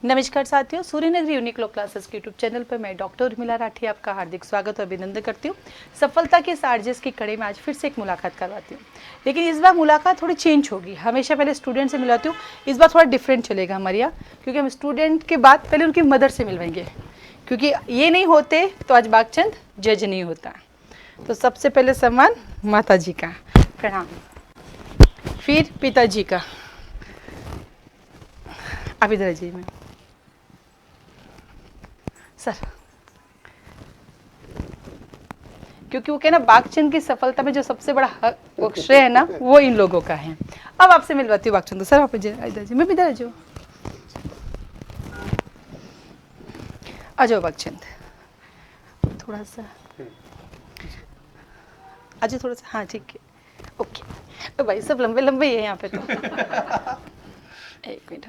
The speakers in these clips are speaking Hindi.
नमस्कार साथियों, सूर्यनगरी यूनिक लॉ क्लासेस के यूट्यूब चैनल पर मैं डॉक्टर उर्मिला राठी आपका हार्दिक स्वागत और अभिनंदन करती हूँ। सफलता के इस आरजेएस की कड़ी में आज फिर से एक मुलाकात करवाती हूँ, लेकिन इस बार मुलाकात थोड़ी चेंज होगी। हमेशा पहले स्टूडेंट से मिलाती हूँ, इस बार थोड़ा डिफरेंट चलेगा हमारे यहाँ, क्योंकि हम स्टूडेंट के बाद पहले उनकी मदर से मिलवाएंगे, क्योंकि ये नहीं होते तो आज बागचंद जज नहीं होता। तो सबसे पहले सम्मान माता जी का, प्रणाम, फिर पिताजी का। आप इधर जी मैं सर, क्योंकि वो कहना बागचंद की सफलता में जो सबसे बड़ा श्रेय है ना, वो इन लोगों का है। अब आपसे मिलवाती हूँ बागचंद को। सर आप इधर जी, मैं इधर आ जाओ, आ जाओ बागचंद, थोड़ा सा आ जाओ, थोड़ा सा, हाँ ठीक है, ओके। तो भाई सब लंबे लंबे ही है यहाँ पे तो। एक मिनट,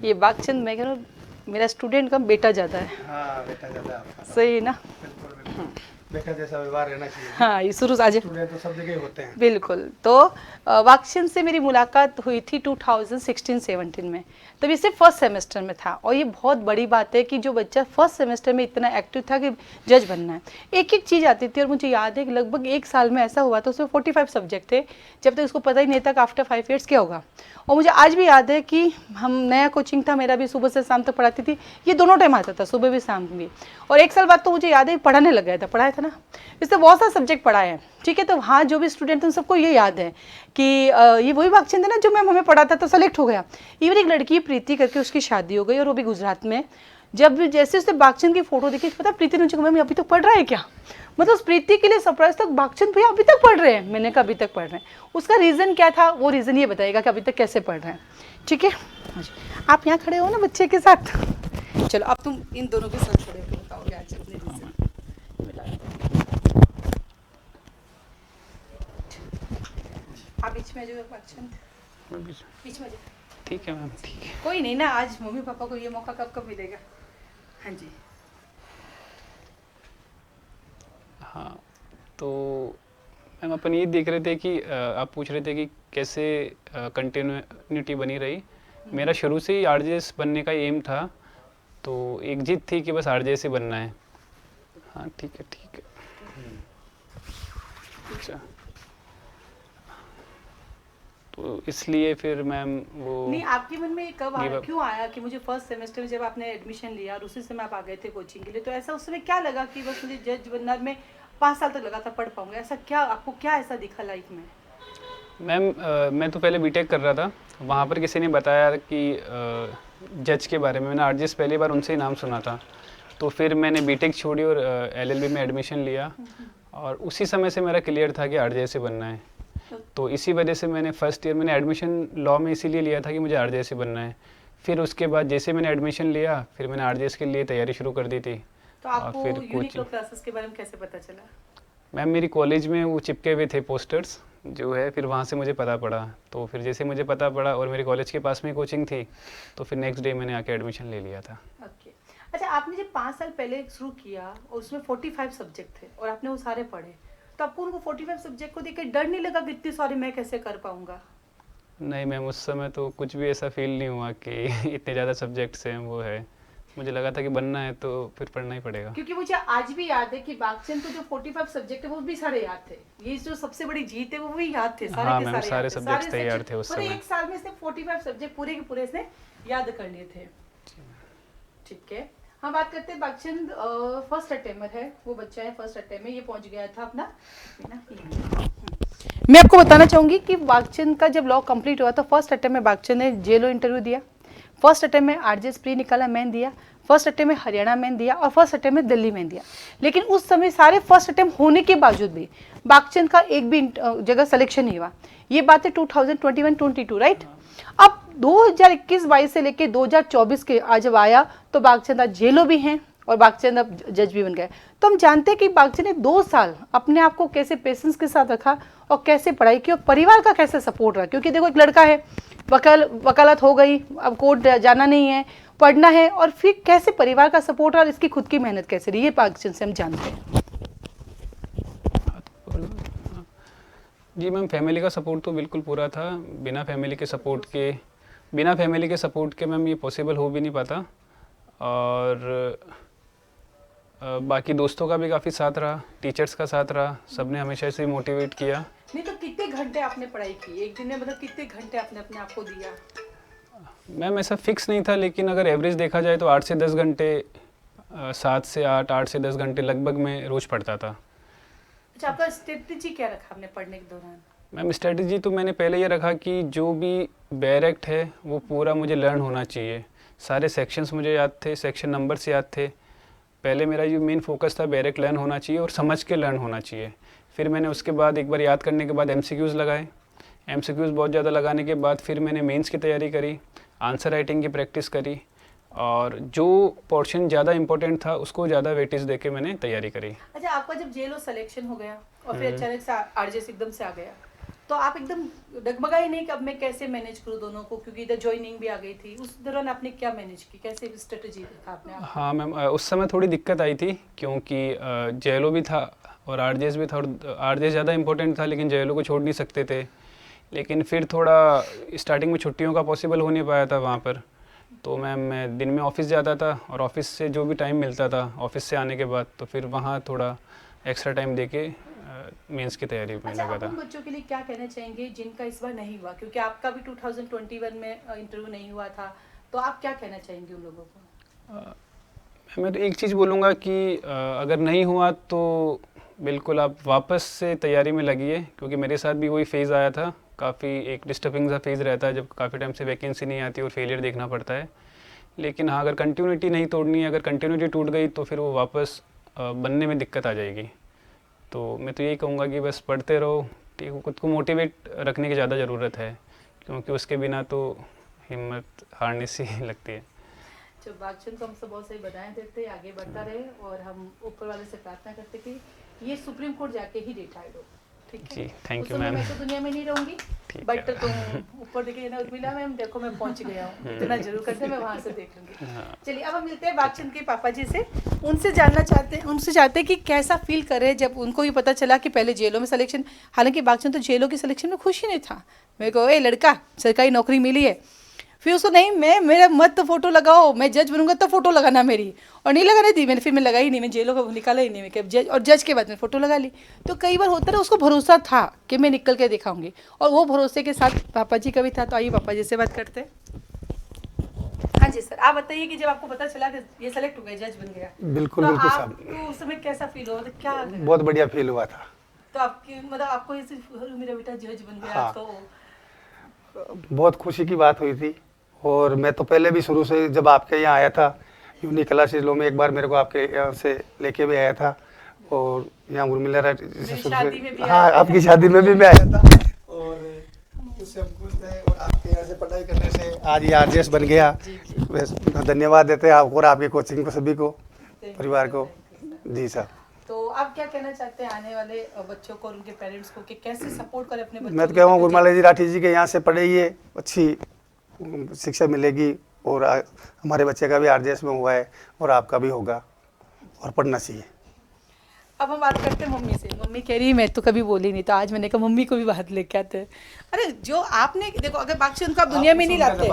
ये बागचंद मैं कह रहा हूँ मेरा स्टूडेंट कम, बेटा ज़्यादा है। हाँ, बेटा ज़्यादा आपका। सही है ना? बिल्कुल बिल्कुल, बेटा जैसा व्यवहार रहना चाहिए। हाँ, ये शुरू से स्टूडेंट तो सब जगह होते हैं। बिल्कुल। तो बागचंद से मेरी मुलाकात हुई थी 2016-17 में, तब इसे फर्स्ट सेमेस्टर में था। और ये बहुत बड़ी बात है कि जो बच्चा फर्स्ट सेमेस्टर में इतना एक्टिव था कि जज बनना है, एक एक चीज़ आती थी। और मुझे याद है कि लगभग एक साल में ऐसा हुआ था, उसमें 45 सब्जेक्ट थे, जब तक उसको पता ही नहीं था कि आफ्टर 5 ईयर्स क्या होगा। और मुझे आज भी याद है कि हम नया कोचिंग था मेरा, भी सुबह से शाम तक पढ़ाती थी, ये दोनों टाइम आता था, सुबह भी शाम भी। और एक साल बाद तो मुझे याद है पढ़ाने लग गया था, पढ़ाया था ना, इससे बहुत सारे सब्जेक्ट पढ़ाए हैं, ठीक है। तो हाँ, जो भी स्टूडेंट हैं सबको ये याद है कि ये वही बागचंद है ना जो मैम हमें पढ़ाता था, सेलेक्ट हो गया। इवन एक लड़की प्रीति करके, उसकी शादी हो गई और वो भी गुजरात में। जब जैसे उसने बागचंद की फोटो देखी, पता प्रीति ने मुझे कहा मैम अभी तक पढ़ रहा है क्या? मतलब उस प्रीति के लिए सरप्राइज तक, बागचंद भैया अभी तक पढ़ रहे हैं। मैंने कहा अभी तक पढ़ रहे हैं। उसका रीज़न क्या था, वो रीज़न ये बताएगा कि अभी तक कैसे पढ़ रहे हैं, ठीक है। आप यहाँ खड़े हो ना बच्चे के साथ, चलो अब तुम इन दोनों के साथ खड़े हो, बताओगे आज अपने रीज़न। आप बीच में जो बागचंद बीच में, ठीक है मैम, ठीक है। कोई नहीं ना, आज मम्मी पापा को ये मौका कब कब मिलेगा। हाँ जी। हाँ, तो मैम अपन ये देख रहे थे कि आप पूछ रहे थे कि कैसे कंटिन्यूटी बनी रही। मेरा शुरू से ही आरजेएस बनने का एम था, तो एक जिद थी कि बस आरजेएस ही बनना है। हाँ ठीक है, ठीक है। अच्छा, तो इसलिए फिर मैम वो नहीं, आपके मन में कब आया, क्यों आया कि मुझे फर्स्ट सेमेस्टर में जब आपने एडमिशन लिया और उसी समय आप आ गए थे कोचिंग के लिए, तो ऐसा उस समय क्या लगा कि बस मुझे जज बनना, में 5 साल तक लगा था पढ़ पाऊंगा, ऐसा क्या आपको क्या ऐसा दिखा लाइफ में? मैम मैं तो पहले बीटेक कर रहा था, वहाँ पर किसी ने बताया कि जज के बारे में। मैंने आरजेएस पहली बार उनसे ही नाम सुना था, तो फिर मैंने बीटेक छोड़ी और एलएलबी में एडमिशन लिया। और उसी समय से मेरा क्लियर था कि आरजेएस ही बनना है। तो इसी वजह से मैंने फर्स्ट ईयर मैंने एडमिशन लॉ में इसीलिए लिया था कि मुझे आरजेएस ही बनना है। फिर उसके बाद जैसे मैंने एडमिशन लिया, फिर मैंने आरजेएस के लिए तैयारी शुरू कर दी थी। तो आपको यूनिक लॉ क्लासेस के बारे में कैसे पता चला? मैम मेरी कॉलेज में वो चिपके हुए थे पोस्टर्स जो है, फिर वहाँ से मुझे पता पड़ा। तो फिर जैसे मुझे पता पड़ा और मेरे कॉलेज के पास में कोचिंग थी, तो फिर नेक्स्ट डे मैंने आके एडमिशन ले लिया था। ओके। अच्छा, आपने जब 5 साल पहले शुरू किया और उसमें 45 सब्जेक्ट थे और आपने वो सारे पढ़े, तो आपको उनको 45 सब्जेक्ट को देख के डर नहीं लगा कि इतनी सारी मैं कैसे कर पाऊंगा? नहीं मैम, उस समय तो कुछ भी ऐसा फील नहीं हुआ कि इतने ज़्यादा सब्जेक्ट्स हैं वो है। मुझे लगा था कि बनना है तो फिर पढ़ना ही पड़ेगा। क्योंकि मुझे आज भी याद है कि बागचंद को जो 45 सब्जेक्ट है वो भी सारे याद थे। ये जो सबसे बड़ी जीत है वो भी याद थे, सारे हाँ के मैम, सारे सारे सब्जेक्ट्स तैयार थे उस पूरे समय। एक साल में इसने 45 सब्जेक्ट पूरे के पूरे इसने याद कर लिए थे, ठीक है। हम बात करते हैं बागचंद फर्स्ट अटेम्प्ट है, वो बच्चा है फर्स्ट अटेम्प्ट में ये पहुंच गया था अपना। मैं आपको बताना चाहूंगी कि बागचंद का जब लॉ कंप्लीट हुआ तो फर्स्ट अटेम्प्ट में बागचंद ने जेलो इंटरव्यू दिया, फर्स्ट अटेम्प्ट में आरजेएस प्री निकाला मैन दिया, फर्स्ट अटेम्प्ट में हरियाणा मैन दिया और फर्स्ट अटेम्प्ट में दिल्ली मैन दिया। लेकिन उस समय सारे फर्स्ट अटेम्प्ट होने के बावजूद भी बागचंद का एक भी जगह सिलेक्शन नहीं हुआ। ये बात है 2021-22, राइट। अब 2021-22 से लेके 2024 के आज जब आया तो बागचंद आज जेलो भी हैं और बागचंद अब जज भी बन गए। तो हम जानते हैं कि बागचंद ने 2 साल अपने आप को कैसे पेशेंस के साथ रखा और कैसे पढ़ाई की और परिवार का कैसे सपोर्ट रहा। क्योंकि देखो एक लड़का है, वकालत हो गई, अब कोर्ट जाना नहीं है, पढ़ना है, और फिर कैसे परिवार का सपोर्ट रहा और इसकी खुद की मेहनत कैसे रही, ये बागचंद से हम जानते हैं। जी मैम, फैमिली का सपोर्ट तो बिल्कुल पूरा था। बिना फैमिली के सपोर्ट के बिना फैमिली के सपोर्ट के मैम ये पॉसिबल हो भी नहीं पाता। और बाकी दोस्तों का भी काफ़ी साथ रहा, टीचर्स का साथ रहा, सबने हमेशा से मोटिवेट किया। नहीं तो कितने घंटे आपने पढ़ाई की एक दिन में, मतलब कितने घंटे आपने अपने आप को दिया? मैम ऐसा फिक्स नहीं था, लेकिन अगर एवरेज देखा जाए तो 8 से 10 घंटे, 7 से 8, 8 से 10 घंटे लगभग मैं रोज़ पढ़ता था। अच्छा, आपका स्ट्रेटजी क्या रखा आपने पढ़ने के दौरान? मैम स्ट्रेटजी तो मैंने पहले ये रखा कि जो भी बैरेक्ट है वो पूरा मुझे लर्न होना चाहिए। सारे सेक्शंस मुझे याद थे, सेक्शन नंबर से याद थे। पहले मेरा जो मेन फोकस था बैरेक्ट लर्न होना चाहिए और समझ के लर्न होना चाहिए। फिर मैंने उसके बाद एक बार याद करने के बाद MCQs लगाए। MCQs बहुत ज़्यादा लगाने के बाद फिर मैंने मेंस की तैयारी करी, आंसर राइटिंग की प्रैक्टिस करी, और जो पोर्शन ज़्यादा इंपॉर्टेंट था उसको ज़्यादा वेटेज देके मैंने तैयारी करी। अच्छा, आपका जब JLO सिलेक्शन हो गया और फिर अचानक से RJS एकदम से आ गया, तो आप एकदम डगमगाए नहीं कि अब मैं कैसे मैनेज करूँ दोनों को, क्योंकि इधर ज्वाइनिंग भी आ गई थी। उस दौरान आपने क्या मैनेज की, कैसे स्ट्रेटजी देखा आपने? हाँ मैम, उस समय थोड़ी दिक्कत आई थी क्योंकि JLO भी था और RJS भी था, और RJS ज़्यादा इंपॉर्टेंट था लेकिन JLO को छोड़ नहीं सकते थे। लेकिन फिर थोड़ा स्टार्टिंग में छुट्टियों का पॉसिबल हो नहीं पाया था वहाँ पर, तो मैं दिन में ऑफिस जाता था और ऑफिस से जो भी टाइम मिलता था ऑफिस से आने के बाद, तो फिर वहाँ थोड़ा एक्स्ट्रा टाइम देके मेंस की तैयारी में लगा था। उन बच्चों के लिए क्या कहना चाहेंगे जिनका इस बार नहीं हुआ, क्योंकि आपका भी 2021 में इंटरव्यू नहीं हुआ था, तो आप क्या कहना चाहेंगे उन लोगों को? मैं तो एक चीज़ बोलूँगा कि अगर नहीं हुआ तो बिल्कुल आप वापस से तैयारी में लगिए, क्योंकि मेरे साथ भी वही फेज़ आया था। काफ़ी एक डिस्टर्बिंग सा फेज़ रहता है जब काफ़ी टाइम से वैकेंसी नहीं आती और फेलियर देखना पड़ता है। लेकिन हाँ, अगर कंटिन्यूटी नहीं तोड़नी है, अगर कंटिन्यूटी टूट गई तो फिर वो वापस बनने में दिक्कत आ जाएगी। तो मैं तो यही कहूँगा कि बस पढ़ते रहो, ठीक है, खुद को मोटिवेट रखने की ज़्यादा ज़रूरत है, क्योंकि उसके बिना तो हिम्मत हारने सी लगती है। जो बागचंद को हम सब बहुत सही बधाई देते, आगे बढ़ता रहे, और हम ऊपर वाले से प्रार्थना करते कि ये सुप्रीम कोर्ट जाके ही रिटायर्ड हो। ठीक है जी, थैंक उस यू समय मैम। मैं तो दुनिया में नहीं रहूंगी, बट तुम ऊपर देखिए ना उर्मिला मैम, देखो मैं पहुंच गया हूँ, इतना जरूर करते, मैं वहां से देख लूंगी। चलिए अब हम मिलते हैं बागचंद के पापा जी से, उनसे जानना चाहते हैं, उनसे चाहते हैं कि कैसा फील करे जब उनको ये पता चला कि पहले JLO में सिलेक्शन, हालांकि बागचंद तो JLO की सिलेक्शन में खुश ही नहीं था। मेरे को ए लड़का सरकारी नौकरी मिली है, फिर उसको नहीं, मैं मेरा मत तो फोटो लगाओ, मैं जज बनूंगा तो फोटो लगाना मेरी, और नहीं लगाने दी मैंने, फिर मैं लगाई नहीं, मैं JLO का निकाला ही नहीं, मैं जज, और जज के बाद में फोटो लगा ली। तो कई बार होता है उसको भरोसा था कि मैं निकल के दिखाऊंगी, और वो भरोसे के साथ पापा जी का भी था। तो आइए पापा जी से बात करते हैं। हाँ जी सर, आप बताइए कि जब आपको पता चला कि ये सेलेक्ट हो गया, जज बन गया, बिल्कुल तो बिल्कुल आपको साहब, उस समय कैसा फील हुआ, क्या लगा? बहुत बढ़िया फील हुआ था। तो आपकी मतलब आपको ऐसे मेरा बेटा जज बन गया, हाँ। तो बहुत खुशी की बात हुई थी। और मैं तो पहले भी शुरू से जब आपके यहाँ आया था, यूनिक क्लासेस लो में एक बार मेरे को आपके यहाँ से लेके भी आया था, और यहाँ उर्मिला से शुरू शादी में से, भी हाँ आया था। आपकी शादी में भी मैं आया था, और उससे हम खुश थे, और आपके यहाँ से पढ़ाई करने से आज ये RJS बन गया। धन्यवाद देते हैं आपको और आपकी कोचिंग को, सभी को, परिवार को। जी सर, तो आप क्या कहना चाहते हैं आने वाले बच्चों को और उनके पेरेंट्स को कि कैसे सपोर्ट करें अपने बच्चों मैं तो को? कह रहा हूँ गुरमाला जी राठी जी के यहाँ से पढ़ाइए, अच्छी शिक्षा मिलेगी, और हमारे बच्चे का भी RJS में हुआ है और आपका भी होगा, और पढ़ना चाहिए। अब हम बात करते हैं मम्मी से। मम्मी कह रही है मैं तो कभी बोली नहीं, तो आज मैंने कहा मम्मी को भी बात लेके आते हैं। अरे जो आपने देखो, अगर बागचंद को आप दुनिया में नहीं लाते,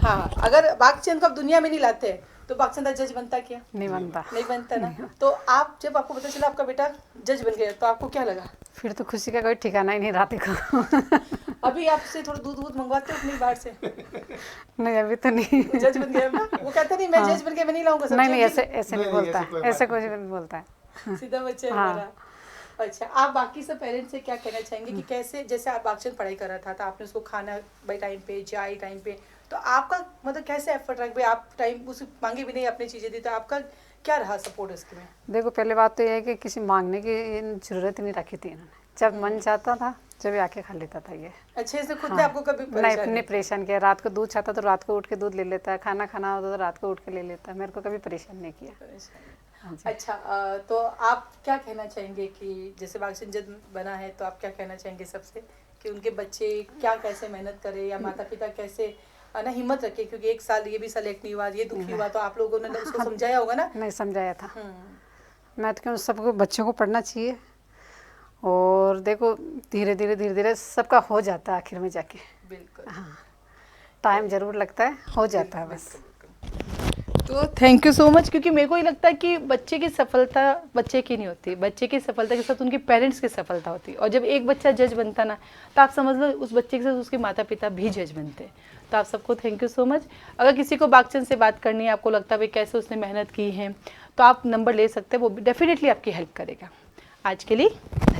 हाँ, अगर बागचंद को आप दुनिया में नहीं लाते तो बागचंद जज बनता क्या? नहीं बनता। नहीं बनता ना। तो आप जब आपको पता चला आपका बेटा जज बन गया, तो आपको क्या लगा? फिर तो खुशी का कोई ठिकाना ही नहीं रात को। अभी आपसे थोड़ा दूध मंगवाते हो अपनी बाहर से? नहीं अभी तो नहीं। जज बन गया ना, वो कहता नहीं मैं जज बन गया, मैं नहीं लाऊंगा। नहीं नहीं, ऐसे नहीं बोलता है, ऐसे कुछ नहीं बोलता है। सीधा बच्चा है हमारा। अच्छा, आप बाकी सब पेरेंट्स से क्या कहना चाहेंगे कि कैसे, जैसे आप बागचंद पढ़ाई कर रहा था तो आपने उसको खाना बाई टाइम पे, चाय टाइम पे, तो आपका मतलब कैसे एफर्ट रख भाई, आप टाइम उसे मांगे भी नहीं, अपनी चीज़ें दी, तो आपका क्या रहा सपोर्ट उसके में? देखो पहले बात तो ये है कि किसी मांगने की ज़रूरत ही नहीं रखी थी इन्होंने, जब मन चाहता था जब आके खा लेता था ये। अच्छे से खुद ने आपको कभी नहीं परेशान किया, रात को दूध चाहता तो रात को उठ के दूध ले लेता है, खाना खाना होता तो रात को उठ के ले लेता है, मेरे को कभी परेशान नहीं किया। अच्छा, तो आप क्या कहना चाहेंगे कि जैसे बागचंद जज बना है, तो आप क्या कहना चाहेंगे सबसे कि उनके बच्चे क्या कैसे मेहनत करें, या माता पिता कैसे ना हिम्मत रखे, क्योंकि एक साल ये भी सेलेक्ट नहीं हुआ, ये दुखी हुआ, तो आप लोगों ने उसको समझाया होगा ना? नहीं समझाया था। मैं तो क्यों, सबको बच्चों को पढ़ना चाहिए, और देखो धीरे धीरे सबका हो जाता है आखिर में जाके। बिल्कुल। हाँ, टाइम ज़रूर लगता है, हो जाता है बस। तो थैंक यू सो मच, क्योंकि मेरे को ये लगता है कि बच्चे की सफलता बच्चे की नहीं होती, बच्चे की सफलता के साथ उनके पेरेंट्स की सफलता होती है। और जब एक बच्चा जज बनता ना, तो आप समझ लो उस बच्चे के साथ उसके माता पिता भी जज बनते हैं। तो आप सबको थैंक यू सो मच। अगर किसी को बागचंद से बात करनी है, आपको लगता है भाई कैसे उसने मेहनत की है, तो आप नंबर ले सकते हैं, वो डेफिनेटली आपकी हेल्प करेगा। आज के लिए